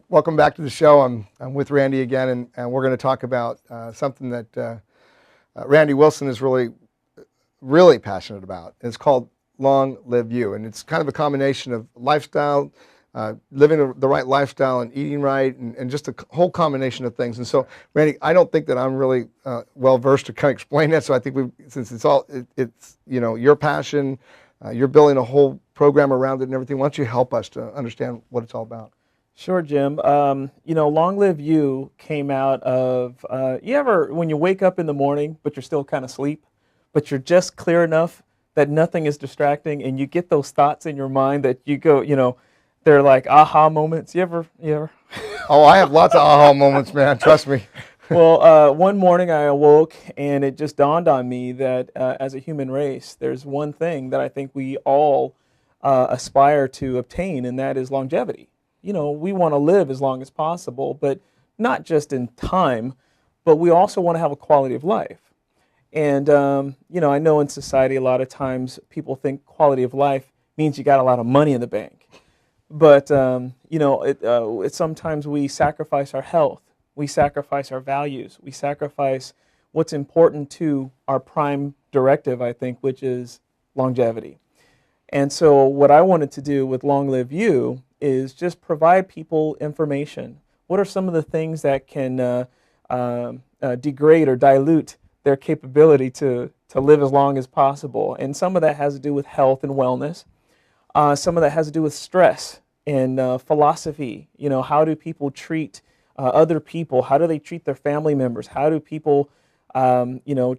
Welcome back to the show. I'm with Randy again, and we're going to talk about something that Randy Wilson is really passionate about. It's called Long Live You, and it's kind of a combination of lifestyle, living the right lifestyle and eating right, and just a whole combination of things. And so, Randy, I don't think that I'm really well versed to kind of explain that. So I think since it's your passion, you're building a whole program around it and everything. Why don't you help us to understand what it's all about? Sure, Jim. Long Live You came out of, when you wake up in the morning, but you're still kind of asleep, but you're just clear enough that nothing is distracting, and you get those thoughts in your mind that you go, they're like aha moments. You ever? Oh, I have lots of aha moments, man. Trust me. Well, one morning I awoke, and it just dawned on me that as a human race, there's one thing that I think we all aspire to obtain, and that is longevity. We want to live as long as possible, but not just in time, but we also want to have a quality of life. And, I know in society a lot of times people think quality of life means you got a lot of money in the bank. But, sometimes we sacrifice our health, we sacrifice our values, we sacrifice what's important to our prime directive, I think, which is longevity. And so what I wanted to do with Long Live You is just provide people information. What are some of the things that can degrade or dilute their capability to live as long as possible? And some of that has to do with health and wellness. Some of that has to do with stress and philosophy. How do people treat other people? How do they treat their family members? How do people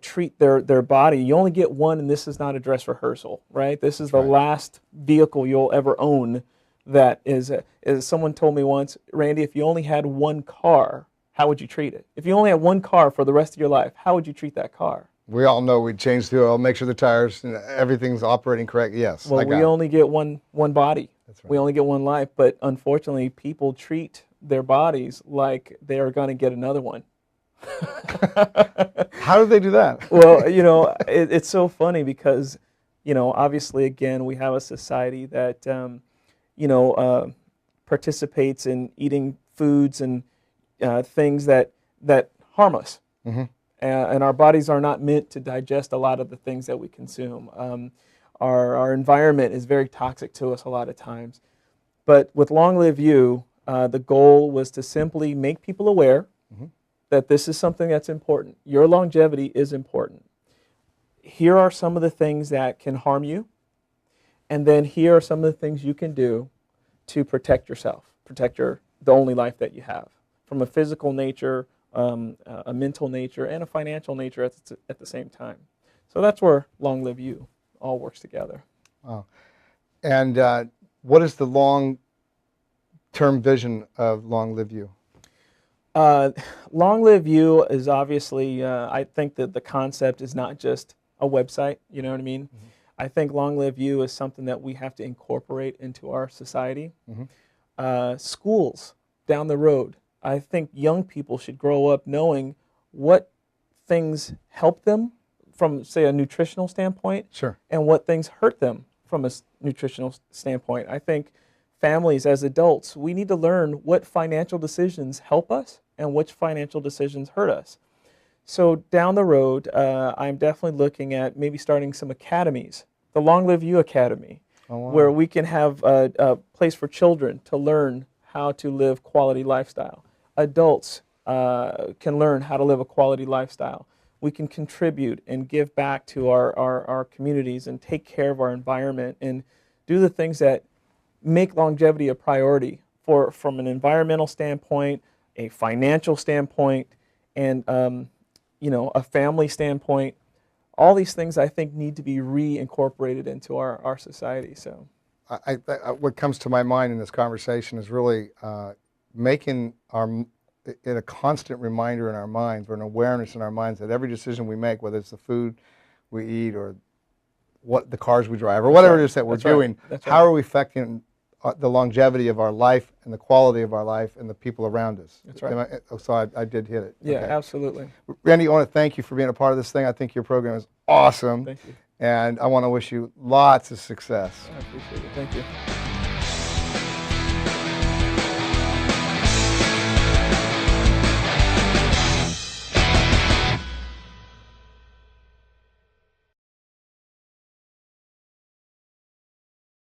treat their body? You only get one, and this is not a dress rehearsal, right? This is the last vehicle you'll ever own. That is, as someone told me once, Randy, if you only had one car, how would you treat it? If you only had one car for the rest of your life, how would you treat that car? We all know we'd change the oil, make sure the tires and everything's operating correct. Yes. Well, we only get one body. That's right. We only get one life, but unfortunately, people treat their bodies like they are going to get another one. How do they do that? Well, it's so funny because, obviously, again, we have a society that participates in eating foods and things that harm us. Mm-hmm. And our bodies are not meant to digest a lot of the things that we consume. Our environment is very toxic to us a lot of times. But with Long Live You, the goal was to simply make people aware mm-hmm. that this is something that's important. Your longevity is important. Here are some of the things that can harm you. And then here are some of the things you can do to protect yourself, protect the only life that you have, from a physical nature, a mental nature, and a financial nature at the same time. So that's where Long Live You all works together. Wow. And what is the long-term vision of Long Live You? Long Live You is obviously, I think that the concept is not just a website, you know what I mean? Mm-hmm. I think Long Live You is something that we have to incorporate into our society. Mm-hmm. Schools down the road, I think young people should grow up knowing what things help them from, say, a nutritional standpoint, sure, and what things hurt them from a nutritional standpoint. I think families as adults, we need to learn what financial decisions help us and which financial decisions hurt us. So down the road, I'm definitely looking at maybe starting some academies, the Long Live You Academy, where we can have a place for children to learn how to live quality lifestyle. Adults can learn how to live a quality lifestyle. We can contribute and give back to our communities and take care of our environment and do the things that make longevity a priority from an environmental standpoint, a financial standpoint, and a family standpoint. All these things I think need to be reincorporated into our society. So, what comes to my mind in this conversation is really making it a constant reminder in our minds, or an awareness in our minds, that every decision we make, whether it's the food we eat or what the cars we drive or whatever it is that we're doing, how are we affecting the longevity of our life and the quality of our life and the people around us. That's right. So I did hit it. Yeah, okay. Absolutely. Randy, I want to thank you for being a part of this thing. I think your program is awesome. Thank you. And I want to wish you lots of success. I appreciate it. Thank you.